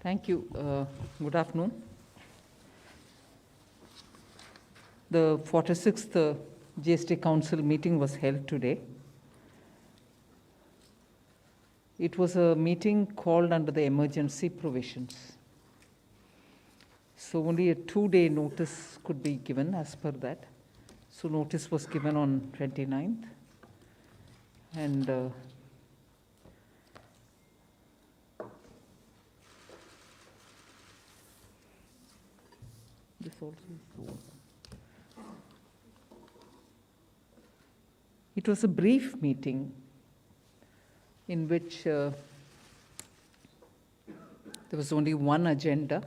Thank you. Good afternoon. The 46th GST Council meeting was held today. It was a meeting called under the emergency provisions. So only a 2-day notice could be given as per that. So notice was given on 29th. And this also is over. It was a brief meeting in which there was only one agenda.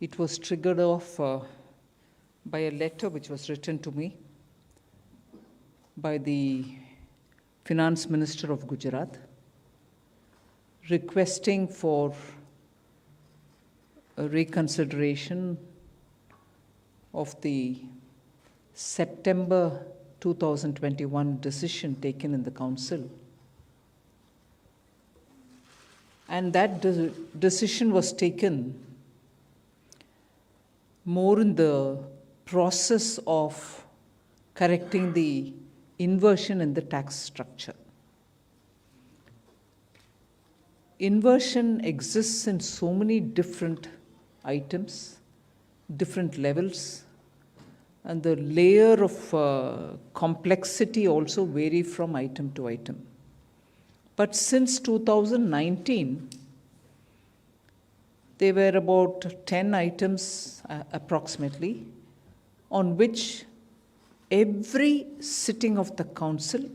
It was triggered off by a letter which was written to me by the Finance Minister of Gujarat, requesting for a reconsideration of the September 2021 decision taken in the Council. And that decision was taken more in the process of correcting the inversion in the tax structure. Inversion exists in so many different items, different levels, and the layer of complexity also vary from item to item. But since 2019, there were about 10 items approximately on which every sitting of the council,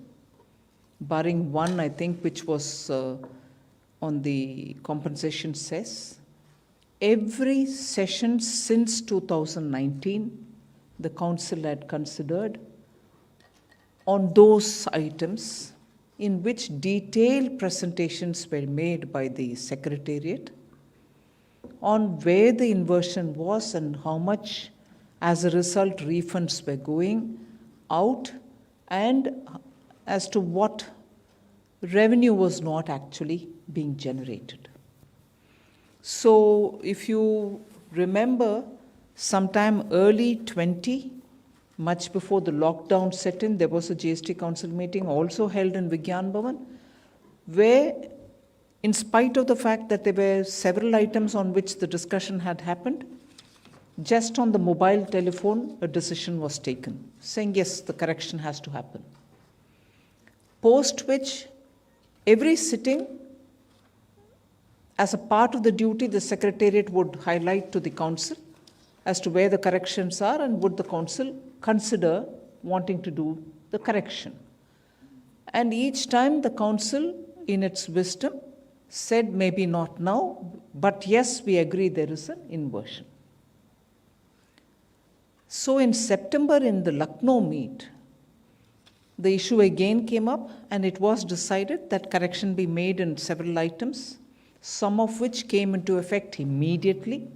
barring one, I think, which was on the compensation cess, every session since 2019, the council had considered on those items in which detailed presentations were made by the Secretariat on where the inversion was and how much, as a result, refunds were going out and as to what revenue was not actually being generated. So if you remember, sometime early 20, much before the lockdown set in, there was a GST Council meeting also held in Vigyan Bhavan, where in spite of the fact that there were several items on which the discussion had happened, just on the mobile telephone, a decision was taken, saying, yes, the correction has to happen. Post which, every sitting, as a part of the duty, the Secretariat would highlight to the Council as to where the corrections are and would the Council consider wanting to do the correction. And each time the Council, in its wisdom, said maybe not now, but yes, we agree there is an inversion. So in September in the Lucknow meet, the issue again came up and it was decided that correction be made in several items, some of which came into effect immediately,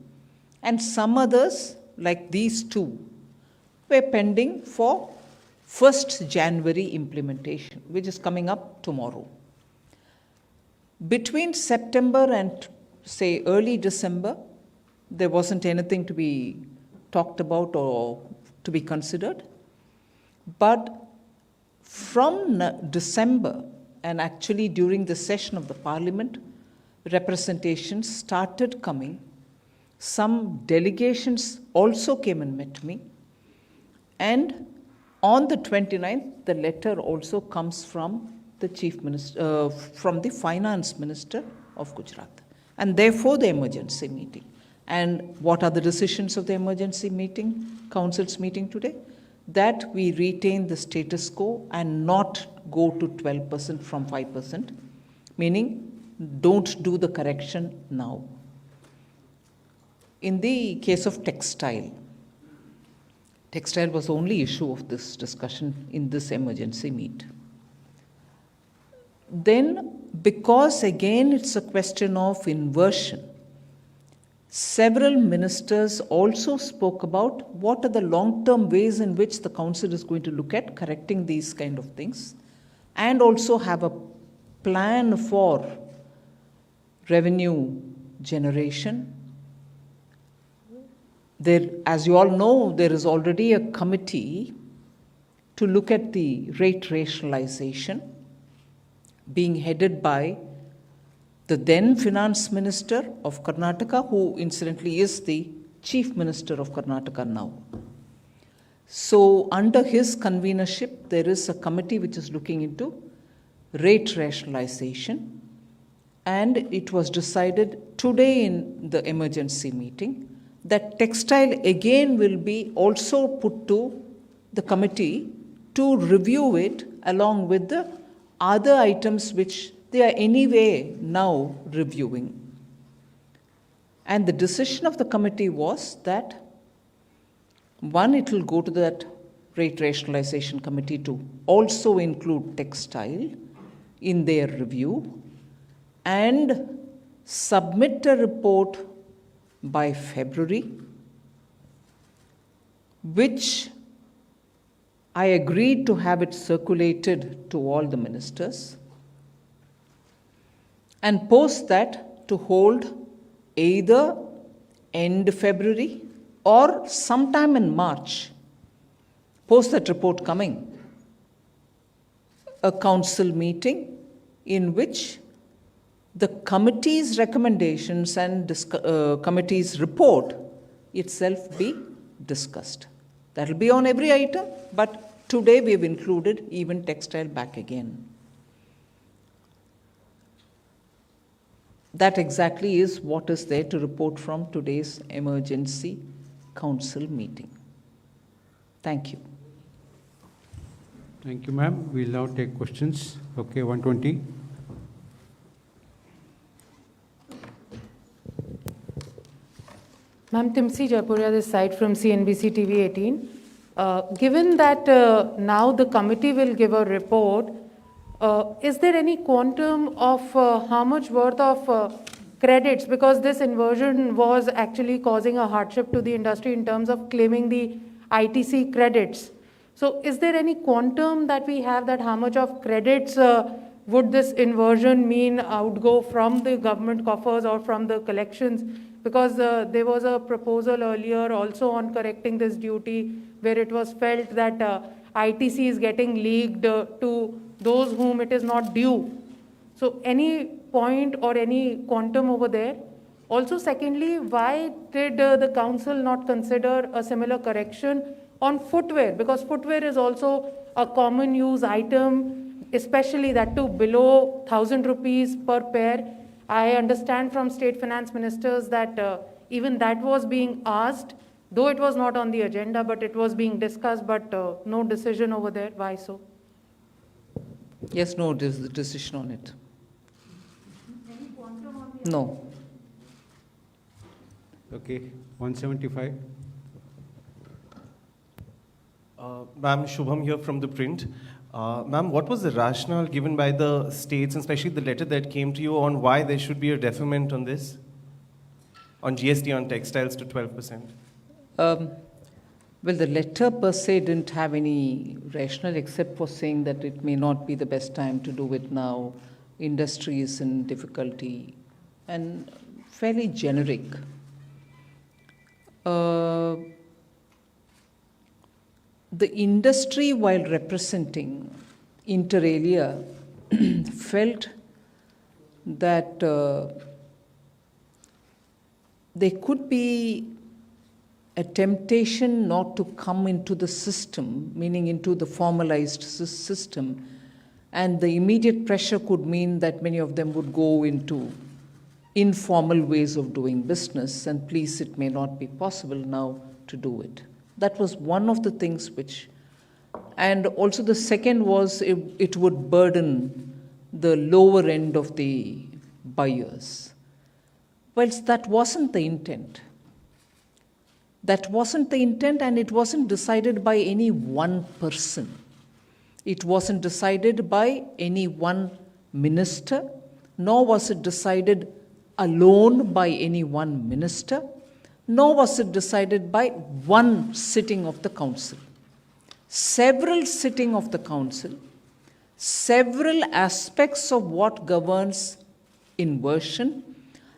and some others, like these two, were pending for 1st January implementation, which is coming up tomorrow. Between September and, say, early December, there wasn't anything to be talked about or to be considered. But from December, and actually during the session of the Parliament, representations started coming. Some delegations also came and met me. And on the 29th, the letter also comes from the Chief Minister, from the Finance Minister of Gujarat. And therefore the emergency meeting. And what are the decisions of the emergency meeting, Council's meeting today? That we retain the status quo and not go to 12% from 5%, meaning don't do the correction now. In the case of textile was the only issue of this discussion in this emergency meet. Then, because again it's a question of inversion, several ministers also spoke about what are the long-term ways in which the Council is going to look at correcting these kind of things, and also have a plan for revenue generation. There, as you all know, there is already a committee to look at the rate rationalization being headed by the then Finance Minister of Karnataka, who incidentally is the Chief Minister of Karnataka now. So under his convenership, there is a committee which is looking into rate rationalization, and it was decided today in the emergency meeting that textile again will be also put to the committee to review it along with the other items which they are anyway now reviewing. And the decision of the committee was that one, it will go to that rate rationalization committee to also include textile in their review and submit a report by February, which I agreed to have it circulated to all the ministers, and post that to hold either end February or sometime in March, post that report coming, a council meeting in which the committee's recommendations and committee's report itself be discussed. That will be on every item, but today we have included even textile back again. That exactly is what is there to report from today's emergency council meeting. Thank you. Thank you, ma'am. We'll now take questions. Okay, 120. Ma'am, Timsi Jaipuria, this side from CNBC TV 18. Given that now the committee will give a report, is there any quantum of how much worth of credits? Because this inversion was actually causing a hardship to the industry in terms of claiming the ITC credits. So is there any quantum that we have that how much of credits would this inversion mean outgo from the government coffers or from the collections? Because there was a proposal earlier also on correcting this duty where it was felt that ITC is getting leaked to those whom it is not due. So any point or any quantum over there? Also, secondly, why did the council not consider a similar correction on footwear? Because footwear is also a common use item, especially that too below 1,000 rupees per pair. I understand from state finance ministers that even that was being asked, though it was not on the agenda, but it was being discussed, but no decision over there. Why so? Yes, no, there's the decision on it. Any quantum on the No. Okay, 175. Ma'am, Shubham here from The Print. Ma'am, what was the rationale given by the states, and especially the letter that came to you, on why there should be a deferment on this, on GST on textiles to 12%? Well, the letter per se didn't have any rationale except for saying that it may not be the best time to do it now. Industry is in difficulty and fairly generic. The industry, while representing inter alia, felt that there could be a temptation not to come into the system, meaning into the formalized system, and the immediate pressure could mean that many of them would go into informal ways of doing business, and please, it may not be possible now to do it. That was one of the things which, and also the second was it would burden the lower end of the buyers. Whilst that wasn't the intent. That wasn't the intent, and it wasn't decided by any one person. It wasn't decided by any one minister, nor was it decided alone by any one minister, nor was it decided by one sitting of the council. Several sitting of the council, several aspects of what governs inversion,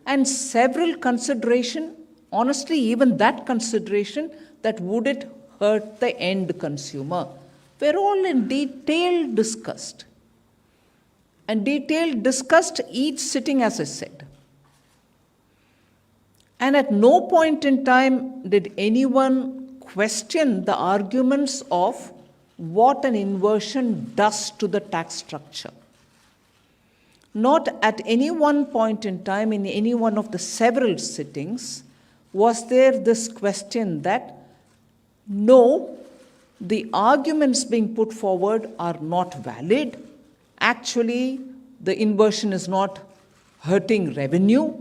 and several consideration, honestly, even that consideration, that would it hurt the end consumer, were all in detail discussed. And detail discussed each sitting, as I said. And at no point in time did anyone question the arguments of what an inversion does to the tax structure. Not at any one point in time in any one of the several sittings was there this question that no, the arguments being put forward are not valid. Actually, the inversion is not hurting revenue.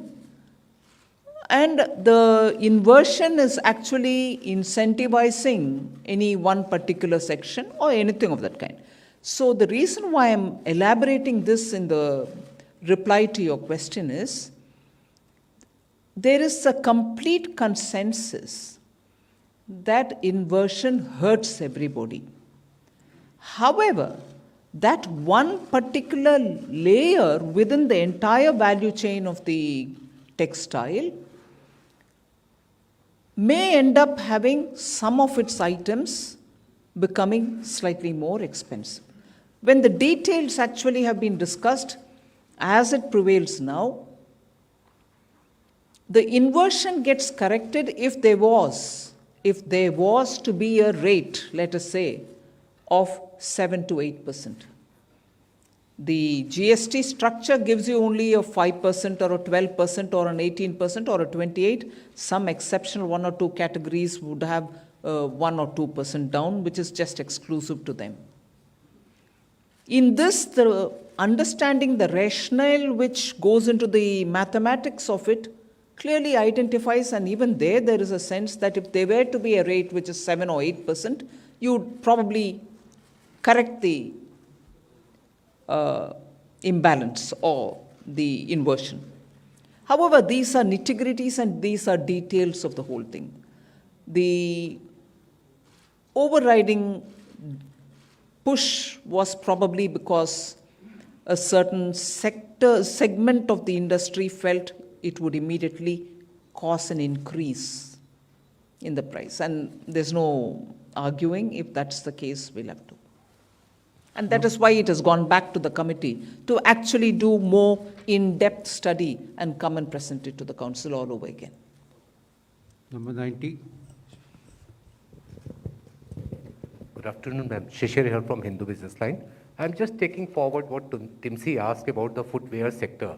And the inversion is actually incentivizing any one particular section or anything of that kind. So the reason why I'm elaborating this in the reply to your question is, there is a complete consensus that inversion hurts everybody. However, that one particular layer within the entire value chain of the textile may end up having some of its items becoming slightly more expensive. When the details actually have been discussed, as it prevails now, the inversion gets corrected if there was to be a rate, let us say, of 7 to 8%. The GST structure gives you only a 5% or a 12% or an 18% or a 28%. Some exceptional one or two categories would have 1 or 2% down, which is just exclusive to them. In this, the understanding the rationale which goes into the mathematics of it clearly identifies, and even there is a sense that if there were to be a rate which is 7 or 8%, you would probably correct the imbalance or the inversion. However, these are nitty-gritties and these are details of the whole thing. The overriding push was probably because a certain segment of the industry felt it would immediately cause an increase in the price. And there's no arguing, if that's the case, we'll have to. And that is why it has gone back to the committee to actually do more in-depth study and come and present it to the council all over again. Number 90. Good afternoon, ma'am. Shishir here from Hindu Business Line. I'm just taking forward what Timsi asked about the footwear sector.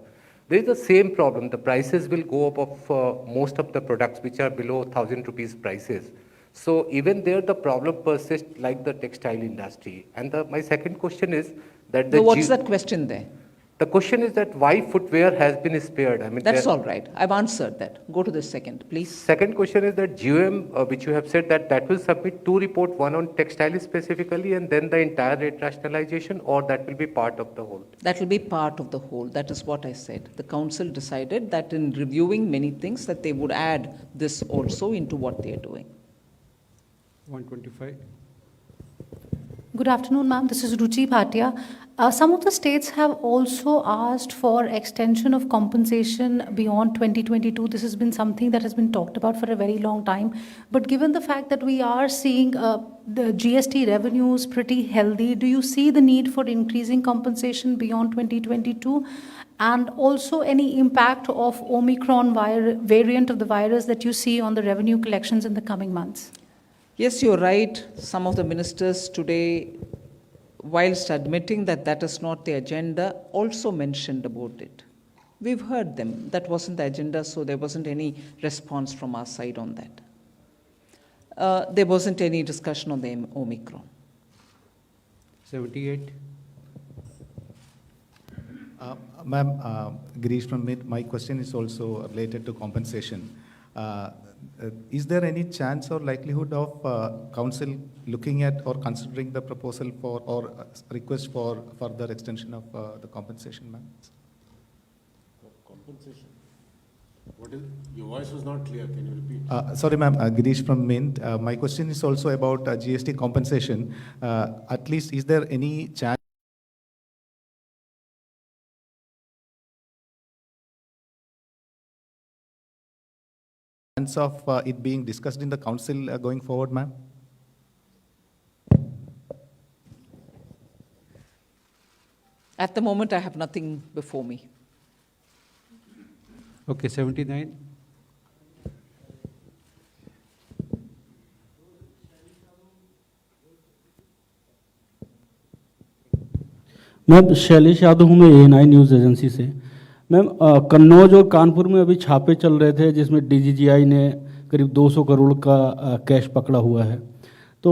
There is the same problem. The prices will go up of most of the products which are below 1,000 rupees prices. So even there, the problem persists like the textile industry. And my second question is that So what's that question there? The question is that why footwear has been spared. I mean, That's all right. I've answered that. Go to the second, please. Second question is that GOM, which you have said that will submit two reports, one on textile specifically and then the entire rate rationalization, or that will be part of the whole? That will be part of the whole. That is what I said. The council decided that in reviewing many things that they would add this also into what they are doing. 125. Good afternoon, ma'am. This is Ruchi Bhatia. Some of the states have also asked for extension of compensation beyond 2022. This has been something that has been talked about for a very long time. But given the fact that we are seeing the GST revenues pretty healthy, do you see the need for increasing compensation beyond 2022? And also any impact of Omicron variant of the virus that you see on the revenue collections in the coming months? Yes, you're right. Some of the ministers today, whilst admitting that that is not the agenda, also mentioned about it. We've heard them. That wasn't the agenda, so there wasn't any response from our side on that. There wasn't any discussion on the Omicron. 78. Ma'am, Girish from MIT, my question is also related to compensation. Is there any chance or likelihood of council looking at or considering the proposal for or request for further extension of the compensation, ma'am? Compensation? What is, your voice was not clear. Can you repeat? Sorry, ma'am. Girish from Mint. My question is also about GST compensation. At least, is there any chance chance of it being discussed in the council going forward, ma'am? At the moment, I have nothing before me. Okay, 79. Ma'am Shailesh Yadav हूँ मैं ANI news agency से। Ma'am Kannauj और कानपुर में अभी छापे चल रहे थे जिसमें DGGI ने करीब 200 करोड़ का कैश पकड़ा हुआ है, तो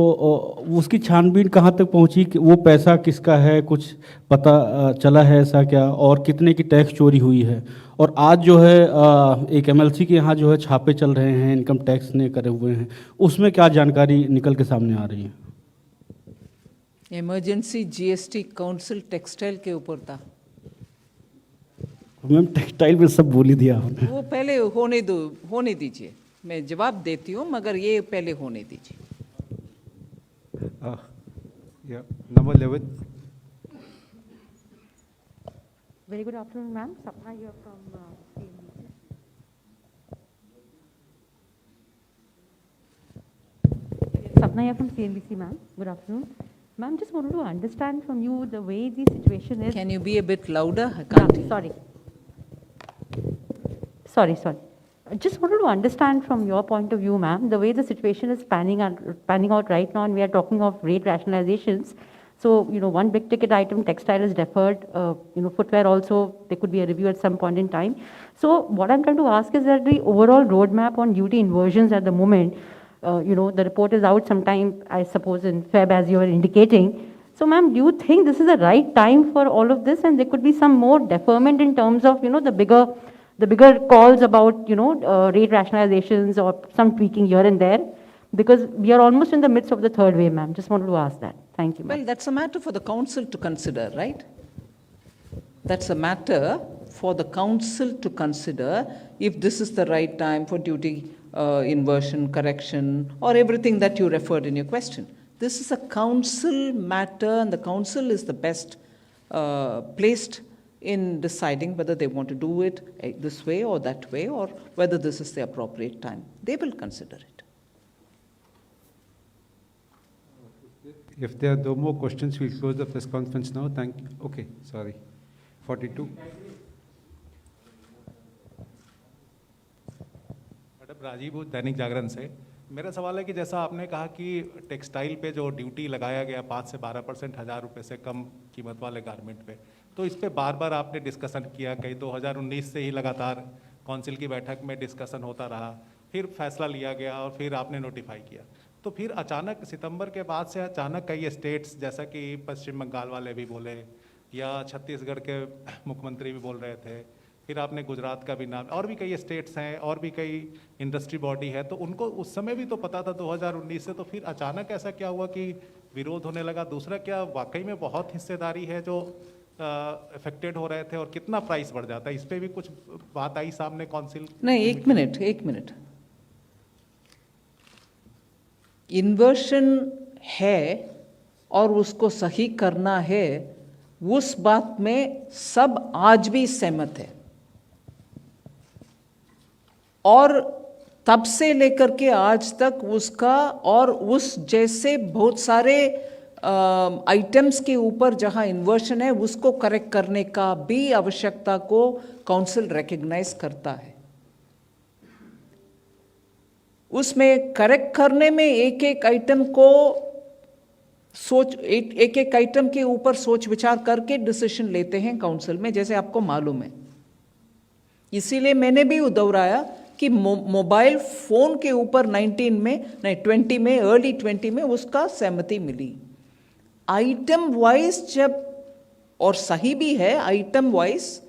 उसकी छानबीन कहाँ तक पहुँची कि वो पैसा किसका है, कुछ पता चला है ऐसा क्या, और कितने की टैक्स चोरी हुई है? और आज जो है एक MLC के यहाँ जो है छापे चल रहे हैं, इनकम टैक्स ने करे हुए हैं, उसमें क्या जानकारी निकल के सामने आ रही है? इमरजेंसी GST काउंसिल टेक्सटाइल के ऊपर था। मैम टेक्सटाइल में सब बोल ही दिया आपने। वो पहले होने दीजिए, मैं जवाब देती हूँ, मगर ये पहले होने दीजिए। Yeah, number 11. Very good afternoon, ma'am. Sapna here from CNBC. Sapna here from CNBC, ma'am. Good afternoon. Ma'am, just wanted to understand from you the way the situation is. Can you be a bit louder? I can't hear. Sorry. I just wanted to understand from your point of view, ma'am, the way the situation is panning out right now, and we are talking of rate rationalizations. So, one big ticket item, textile is deferred, footwear also, there could be a review at some point in time. So, what I'm trying to ask is that the overall roadmap on duty inversions at the moment, the report is out sometime, I suppose, in Feb, as you were indicating. So, ma'am, do you think this is the right time for all of this, and there could be some more deferment in terms of, the bigger calls about, rate rationalizations or some tweaking here and there? Because we are almost in the midst of the third wave, ma'am. Just wanted to ask that. Thank you, ma'am. Well, that's a matter for the council to consider, right? That's a matter for the council to consider if this is the right time for duty inversion, correction, or everything that you referred in your question. This is a council matter, and the council is the best placed in deciding whether they want to do it this way or that way, or whether this is the appropriate time. They will consider it. If there are no more questions, we'll close the press conference now. Thank you. Okay, sorry. 42. Madam Rajeev हूँ दैनिक जागरण से। मेरा सवाल है कि जैसा आपने कहा कि टेक्सटाइल पे जो ड्यूटी लगाया गया 5 से 12% 1000 रुपये से कम कीमत वाले गारमेंट पे, तो इस पे बार बार आपने डिस्कशन किया, कई 2019 से ही लगातार काउंसिल की बैठक में डिस्कशन होता रहा, फिर फैसला लिया गया और फिर आपने नोटिफाई किया, तो फिर अचानक सितंबर के बाद से अचानक कई स्टेट्स जैसा कि पश्चिम बंगाल वाले भी बोले या छत्तीसगढ़ के मुख्यमंत्री भी बोल रहे थे, फिर आपने गुजरात का भी नाम, और भी कई स्टेट्स हैं और भी कई इंडस्ट्री बॉडी है, तो उनको उस समय भी तो पता था 2019 से, तो फिर अचानक ऐसा क्या हुआ कि विरोध होने लगा? दूसरा, क्या वाकई में बहुत हिस्सेदारी है जो अफेक्टेड हो रहे थे, और कितना प्राइस बढ़ जाता है? इस पर भी कुछ बात आई सामने काउंसिल? नहीं, एक मिनट। इन्वर्शन है और उसको सही करना है, उस बात में सब आज भी सहमत है, और तब से लेकर के आज तक उसका और उस जैसे बहुत सारे आइटम्स के ऊपर जहां इन्वर्शन है उसको करेक्ट करने का भी आवश्यकता को काउंसिल रिकॉग्नाइज करता है। उसमें करेक्ट करने में एक एक आइटम के ऊपर सोच विचार करके डिसीजन लेते हैं काउंसिल में, जैसे आपको मालूम है। इसीलिए मैंने भी दोहराया कि मोबाइल फोन के ऊपर 20 में अर्ली 20 में उसका सहमति मिली। आइटम वाइज जब, और सही भी है, आइटम वाइज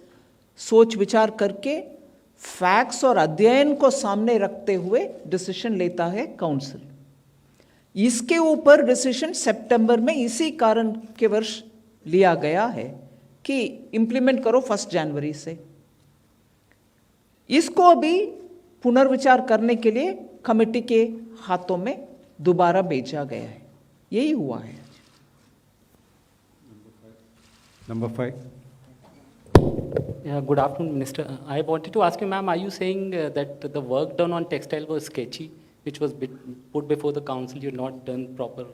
सोच विचार करके फैक्ट्स और अध्ययन को सामने रखते हुए डिसीजन लेता है काउंसिल। इसके ऊपर डिसीजन सितंबर में इसी कारण के वर्ष लिया गया है कि इंप्लीमेंट करो 1 जनवरी से। इसको अभी पुनर्विचार करने के लिए कमेटी के हाथों में दोबारा भेजा गया है। यही हुआ है। Number 5. Yeah, good afternoon, Minister. I wanted to ask you, ma'am, are you saying that the work done on textile was sketchy, which was put before the council? You not done proper,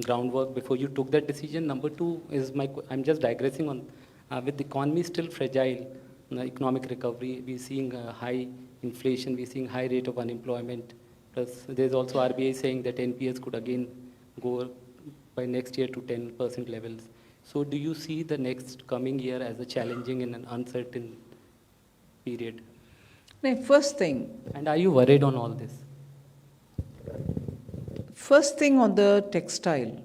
groundwork before you took that decision. Number two is I'm just digressing on, with the economy still fragile, economic recovery, we're seeing high inflation, we're seeing high rate of unemployment. Plus, there's also RBI saying that NPS could again go by next year to 10% levels. So do you see the next coming year as a challenging and an uncertain period? Now, first thing. And are you worried on all this? First thing on the textile.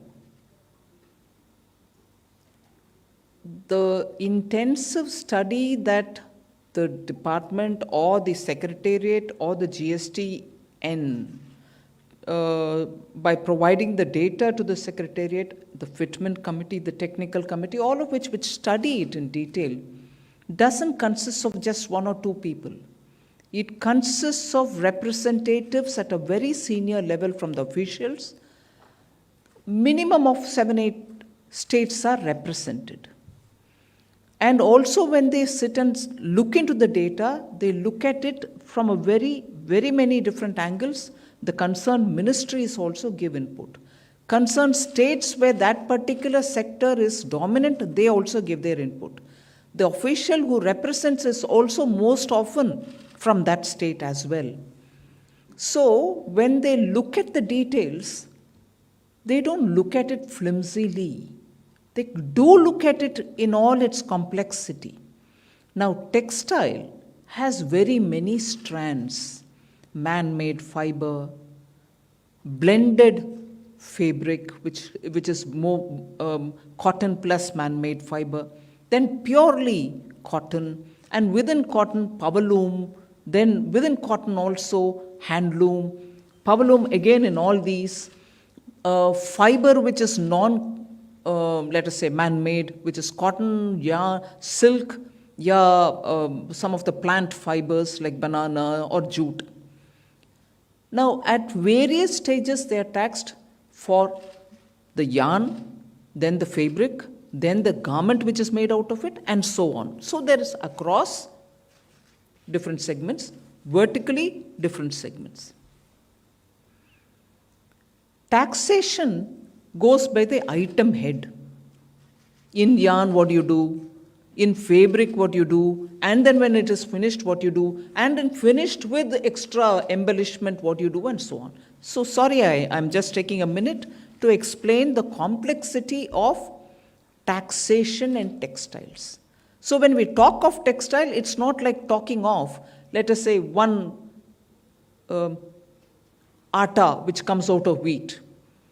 The intensive study that the department or the secretariat or the GSTN, by providing the data to the secretariat, the fitment committee, the technical committee, all of which study it in detail, doesn't consist of just one or two people. It consists of representatives at a very senior level from the officials. Minimum of 7-8 states are represented. And also when they sit and look into the data, they look at it from a very many different angles. The concerned ministries also give input. Concerned states where that particular sector is dominant, they also give their input. The official who represents is also most often from that state as well. So when they look at the details, they don't look at it flimsily. They do look at it in all its complexity. Now, textile has very many strands. Man-made fiber, blended fabric, which is more cotton plus man-made fiber, then purely cotton, and within cotton, powerloom, then within cotton also handloom, powerloom again in all these, fiber which is let us say man-made, which is cotton, yarn, silk, some of the plant fibers like banana or jute. Now, at various stages, they are taxed for the yarn, then the fabric, then the garment which is made out of it, and so on. So there is across different segments, vertically different segments. Taxation goes by the item head. In yarn, what do you do? In fabric, what you do? And then when it is finished, what you do? And then finished with extra embellishment, what you do, and so on. So sorry, I'm just taking a minute to explain the complexity of taxation and textiles. So when we talk of textile, it's not like talking of, let us say, one atta which comes out of wheat,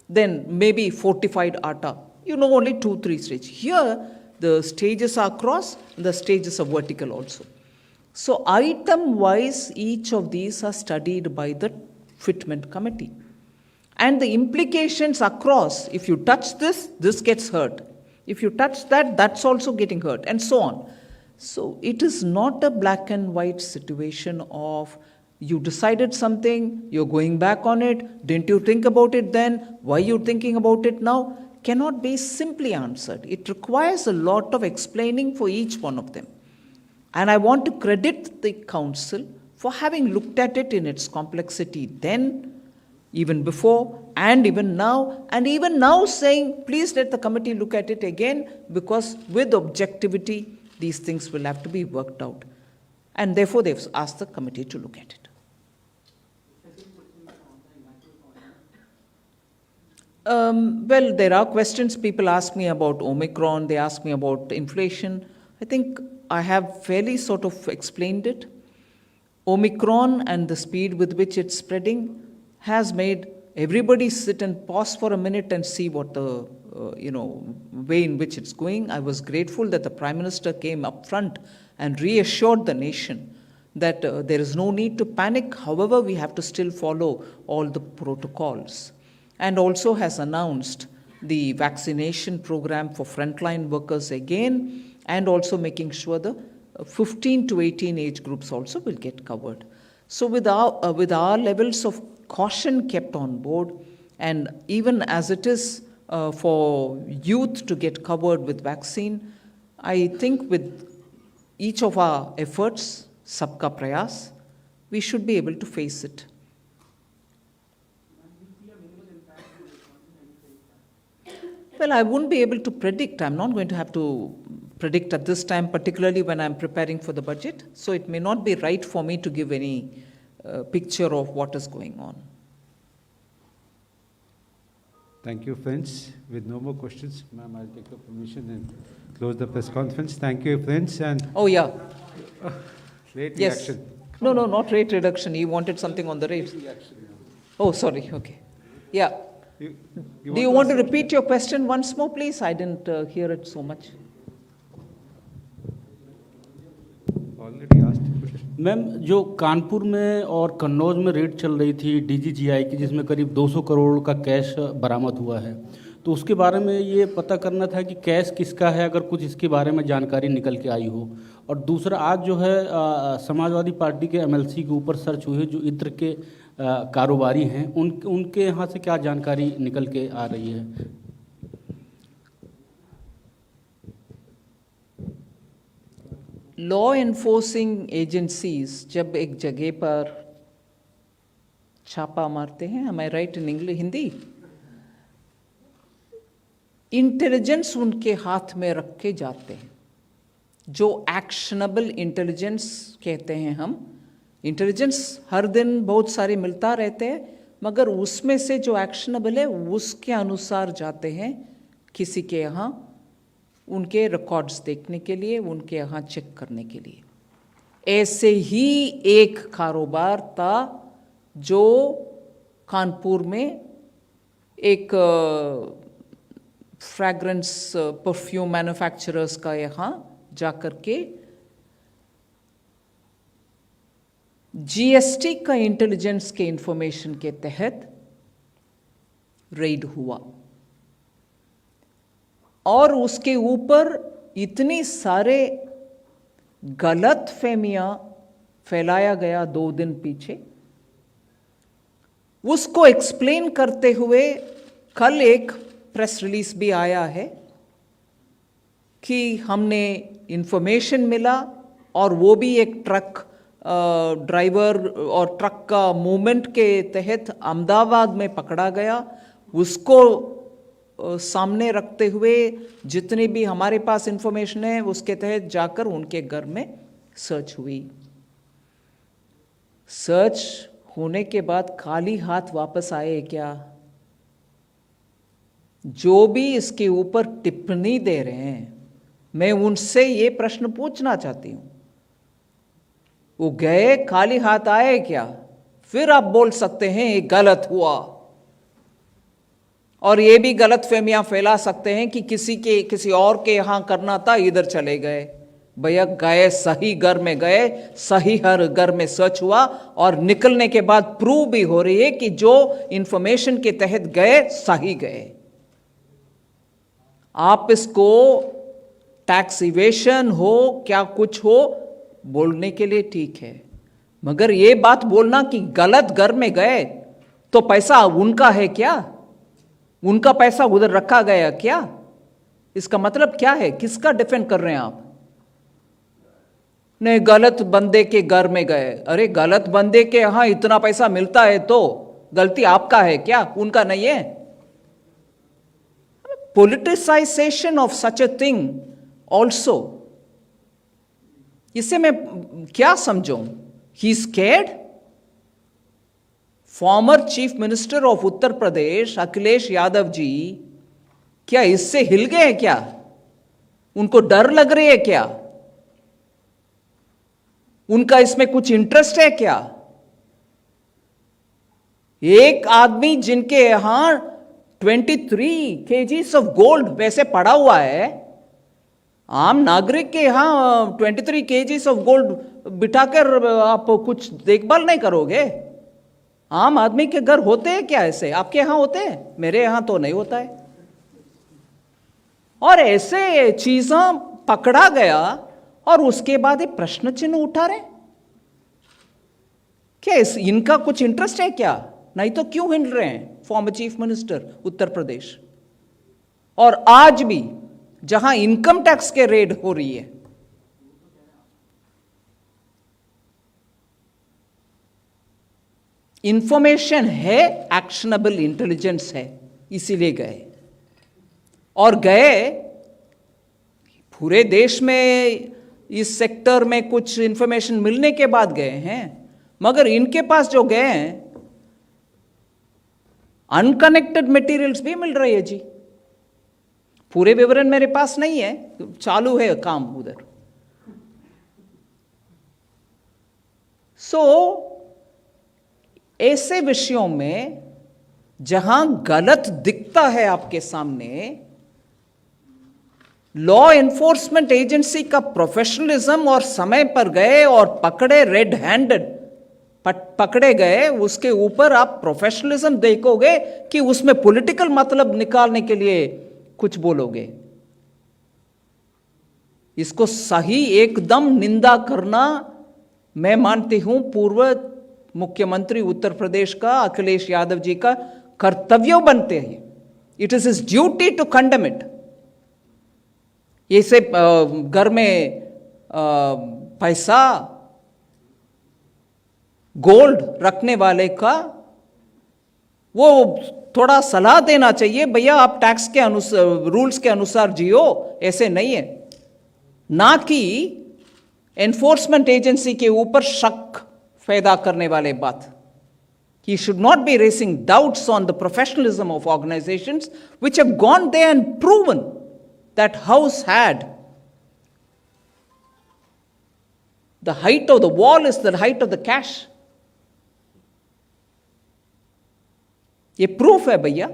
then maybe fortified atta. Only 2-3 stages. Here, the stages are cross, the stages are vertical also. So item-wise, each of these are studied by the fitment committee. And the implications across, if you touch this, this gets hurt. If you touch that, that's also getting hurt, and so on. So it is not a black and white situation of you decided something, you're going back on it, didn't you think about it then, why are you thinking about it now? Cannot be simply answered. It requires a lot of explaining for each one of them. And I want to credit the council for having looked at it in its complexity then, even before, and even now saying, please let the committee look at it again, because with objectivity, these things will have to be worked out. And therefore, they've asked the committee to look at it. Well, there are questions. People ask me about Omicron, they ask me about inflation. I think I have fairly sort of explained it. Omicron and the speed with which it's spreading has made everybody sit and pause for a minute and see what the way in which it's going. I was grateful that the Prime Minister came up front and reassured the nation that there is no need to panic. However, we have to still follow all the protocols. And also has announced the vaccination program for frontline workers again, and also making sure the 15 to 18 age groups also will get covered. So with our levels of caution kept on board, and even as it is for youth to get covered with vaccine, I think with each of our efforts, sabka prayas, we should be able to face it. Well, I wouldn't be able to predict. I'm not going to have to predict at this time, particularly when I'm preparing for the budget. So it may not be right for me to give any picture of what is going on. Thank you, friends. With no more questions, ma'am, I'll take your permission and close the press conference. Thank you, friends, and Oh, yeah. late Yes. reaction. No, not rate reduction. He wanted something on the rates. Oh, sorry. Okay. Yeah. Do you want to repeat your question once more, please? I didn't hear it so much. Already asked the question. Ma'am, जो कानपुर में और कन्नौज में red चल रही थी DGGI की, जिसमें करीब 200 करोड़ का कैश बरामद हुआ है, तो उसके बारे में ये पता करना था कि कैश किसका है, अगर कुछ इसके बारे में जानकारी निकल के आई हो। और दूसरा, आज जो है समाजवादी पार्टी के एमएलसी के ऊपर सर्च हुई है, जो इत्र के कारोबारी हैं, उनके यहाँ से क्या जानकारी निकल के आ रही है? लॉ एनफोर्सिंग एजेंसीज जब एक जगह पर छापा मारते हैं, am I right in English, Hindi? Intelligence उनके हाथ में रख के जाते हैं, जो एक्शनेबल इंटेलिजेंस कहते हैं हम। इंटेलिजेंस हर दिन बहुत सारे मिलता रहते हैं, मगर उसमें से जो एक्शनेबल है उसके अनुसार जाते हैं किसी के यहाँ, उनके रिकॉर्ड्स देखने के लिए, उनके यहाँ चेक करने के लिए। ऐसे ही एक कारोबार था जो कानपुर में एक फ्रैग्रेंस परफ्यूम मैन्युफैक्चरर्स का यहाँ जाकर के जीएसटी का इंटेलिजेंस के इंफॉर्मेशन के तहत रेड हुआ, और उसके ऊपर इतनी सारे गलत फहमियां फैलाया गया 2 दिन पीछे। उसको एक्सप्लेन करते हुए कल एक प्रेस रिलीज भी आया है कि हमने इंफॉर्मेशन मिला, और वो भी एक ट्रक ड्राइवर और ट्रक का मूवमेंट के तहत अहमदाबाद में पकड़ा गया। उसको सामने रखते हुए जितनी भी हमारे पास इंफॉर्मेशन है उसके तहत जाकर उनके घर में सर्च हुई। सर्च होने के बाद खाली हाथ वापस आए क्या? जो भी इसके ऊपर टिप्पणी दे रहे हैं, मैं उनसे ये प्रश्न पूछना चाहती हूं, वो गए खाली हाथ आए क्या? फिर आप बोल सकते हैं ये गलत हुआ, और ये भी गलत फहमियां फैला सकते हैं कि किसी और के यहां करना था, इधर चले गए। भैया गए सही घर में गए, सही हर घर में सर्च हुआ, और निकलने के बाद प्रूव भी हो रही है कि जो इंफॉर्मेशन के तहत गए सही गए। आप इसको टैक्स इवेशन हो क्या कुछ हो बोलने के लिए ठीक है, मगर ये बात बोलना कि गलत घर में गए तो पैसा उनका है क्या? उनका पैसा उधर रखा गया क्या? इसका मतलब क्या है? किसका डिफेंड कर रहे हैं आप? नहीं, गलत बंदे के घर में गए। अरे गलत बंदे के यहां इतना पैसा मिलता है तो गलती आपका है क्या? उनका नहीं है? Politicization of such a thing also, इससे मैं क्या समझूं? He scared? Former chief minister of Uttar Pradesh Akhilesh Yadav ji क्या इससे हिल गए हैं क्या? उनको डर लग रही है क्या? उनका इसमें कुछ इंटरेस्ट है क्या? एक आदमी जिनके यहां 23 kgs ऑफ गोल्ड वैसे पड़ा हुआ है, आम नागरिक के यहां 23 kgs ऑफ गोल्ड बिठाकर आप कुछ देखभाल नहीं करोगे? आम आदमी के घर होते हैं क्या ऐसे? आपके यहां होते हैं? मेरे यहां तो नहीं होता है। और ऐसे चीजें पकड़ा गया और उसके बाद ये प्रश्न चिन्ह उठा रहे क्या? इनका कुछ इंटरेस्ट है क्या? नहीं तो क्यों हिल रहे हैं farmer chief minister Uttar Pradesh? और आज भी जहां इनकम टैक्स के रेड हो रही है, इंफॉर्मेशन है, एक्शनेबल इंटेलिजेंस है, इसीलिए गए। और गए पूरे देश में इस सेक्टर में कुछ इंफॉर्मेशन मिलने के बाद गए हैं, मगर इनके पास जो गए हैं अनकनेक्टेड मटेरियल्स भी मिल रही है जी। पूरे विवरण मेरे पास नहीं है, चालू है काम उधर। ऐसे विषयों में जहां गलत दिखता है आपके सामने, लॉ एनफोर्समेंट एजेंसी का प्रोफेशनलिज्म और समय पर गए और पकड़े, रेड हैंडेड पकड़े गए, उसके ऊपर आप प्रोफेशनलिज्म देखोगे कि उसमें पॉलिटिकल मतलब निकालने के लिए कुछ बोलोगे? इसको सही एकदम निंदा करना, मैं मानती हूं पूर्व मुख्यमंत्री उत्तर प्रदेश का अखिलेश यादव जी का कर्तव्य बनते हैं। It is his duty to condemn it. ऐसे घर में पैसा, गोल्ड रखने वाले का वो थोड़ा सलाह देना चाहिए, भैया आप टैक्स के अनुसार, रूल्स के अनुसार जियो, ऐसे नहीं है। ना कि एनफोर्समेंट एजेंसी के ऊपर शक पैदा करने वाले बात। He should not be raising doubts on the professionalism of organizations which have gone there and proven that house had the height of the wall is the height of the cash. ये proof है भैया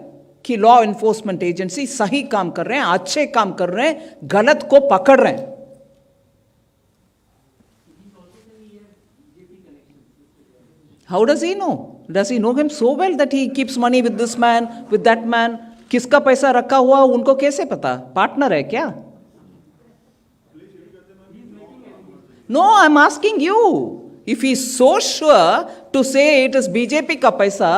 कि law enforcement agency सही काम कर रहे हैं, अच्छे काम कर रहे हैं, गलत को पकड़ रहे हैं। How does he know? Does he know him so well that he keeps money with this man, with that man? किसका पैसा रखा हुआ उनको कैसे पता? पार्टनर है क्या? No, I'm asking you. If he is so sure to say it is BJP का पैसा,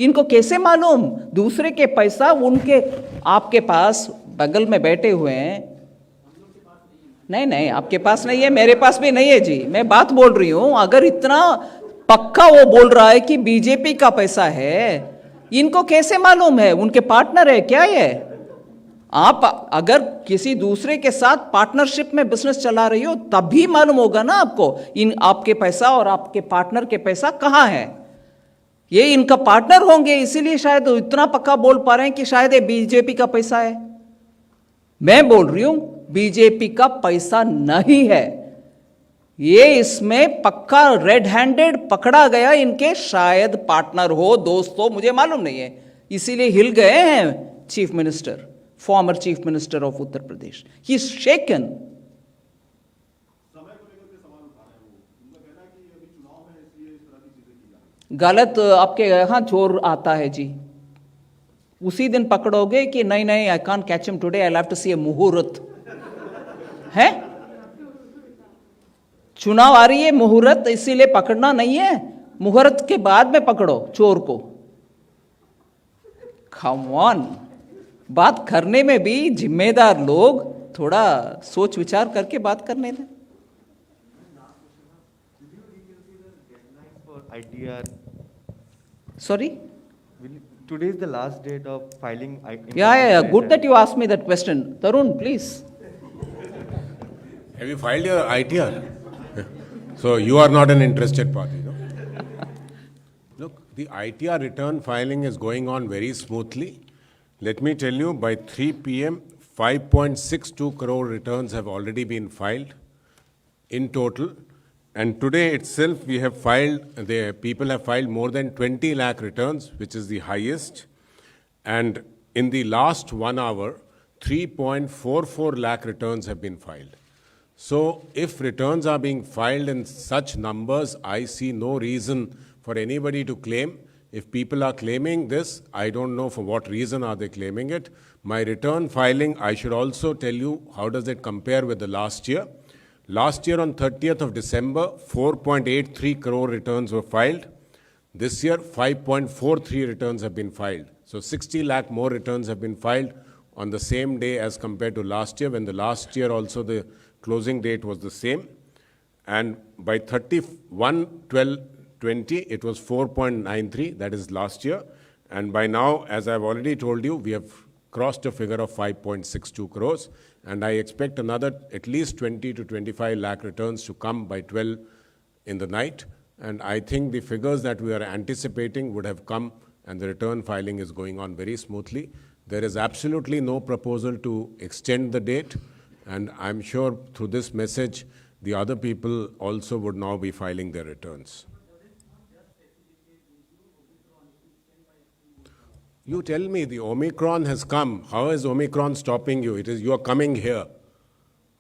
इनको कैसे मालूम? दूसरे के पैसा उनके, आपके पास बगल में बैठे हुए हैं। नहीं, आपके पास नहीं है, मेरे पास भी नहीं है जी। मैं बात बोल रही हूं, अगर इतना पक्का वो बोल रहा है कि बीजेपी का पैसा है, इनको कैसे मालूम है? उनके पार्टनर है क्या ये? आप अगर किसी दूसरे के साथ पार्टनरशिप में बिजनेस चला रही हो तभी मालूम होगा ना आपको इन आपके पैसा और आपके पार्टनर के पैसा कहाँ है। ये इनका पार्टनर होंगे, इसीलिए शायद इतना पक्का बोल पा रहे हैं कि शायद ये बीजेपी का पैसा है। मैं बोल रही हूं बीजेपी का पैसा नहीं है ये, इसमें पक्का रेड हैंडेड पकड़ा गया, इनके शायद पार्टनर हो, दोस्त हो, मुझे मालूम नहीं है। इसीलिए हिल गए हैं chief minister, former chief minister of Uttar Pradesh. He is shaken. गलत आपके यहां चोर आता है जी, उसी दिन पकड़ोगे कि नहीं I can't catch him today, I have to see a muhurat है। चुनाव आ रही है, मुहूर्त, इसीलिए पकड़ना नहीं है, मुहूर्त के बाद में पकड़ो चोर को। कम ऑन, बात करने में भी जिम्मेदार लोग थोड़ा सोच विचार करके बात करने दें। ITR. Sorry? Today is the last date of filing. Yeah. Good that you asked me that question. Tarun, please. Have you filed your ITR? So you are not an interested party, no? Look, the ITR return filing is going on very smoothly. Let me tell you, by 3 p.m., 5.62 crore returns have already been filed in total. And today itself, we have filed, people have filed more than 20 lakh returns, which is the highest. And in the last 1 hour, 3.44 lakh returns have been filed. So if returns are being filed in such numbers, I see no reason for anybody to claim. If people are claiming this, I don't know for what reason are they claiming it. My return filing, I should also tell you how does it compare with the last year. Last year on 30th of December, 4.83 crore returns were filed. This year, 5.43 returns have been filed. So 60 lakh more returns have been filed on the same day as compared to last year, when the last year also the closing date was the same. And by 31/12 2020, it was 4.93, that is last year. And by now, as I've already told you, we have crossed a figure of 5.62 crores. And I expect another at least 20 to 25 lakh returns to come by 12 in the night. And I think the figures that we are anticipating would have come, and the return filing is going on very smoothly. There is absolutely no proposal to extend the date. And I'm sure through this message, the other people also would now be filing their returns. You tell me, the Omicron has come. How is Omicron stopping you? It is you are coming here.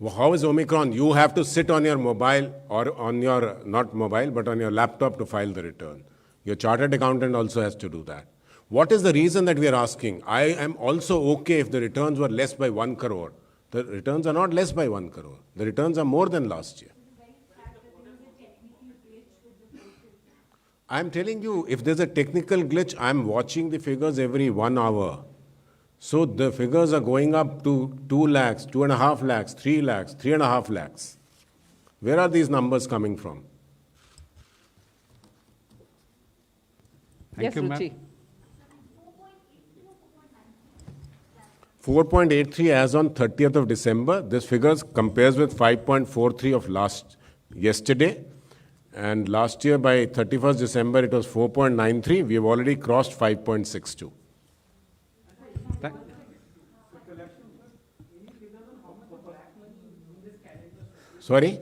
Well, how is Omicron? You have to sit on your mobile or on your, not mobile, but on your laptop to file the return. Your chartered accountant also has to do that. What is the reason that we are asking? I am also okay if the returns were less by 1 crore. The returns are not less by 1 crore. The returns are more than last year. I'm telling you, if there's a technical glitch, I'm watching the figures every 1 hour. So the figures are going up to 2 lakhs, 2.5 lakhs, 3 lakhs, 3.5 lakhs. Where are these numbers coming from? Yes, Ruchi. 4.83 as on 30th of December. This figure compares with 5.43 of yesterday. And last year by 31st December, it was 4.93. We have already crossed 5.62. Sorry?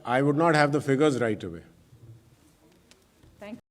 I would not have the figures right away.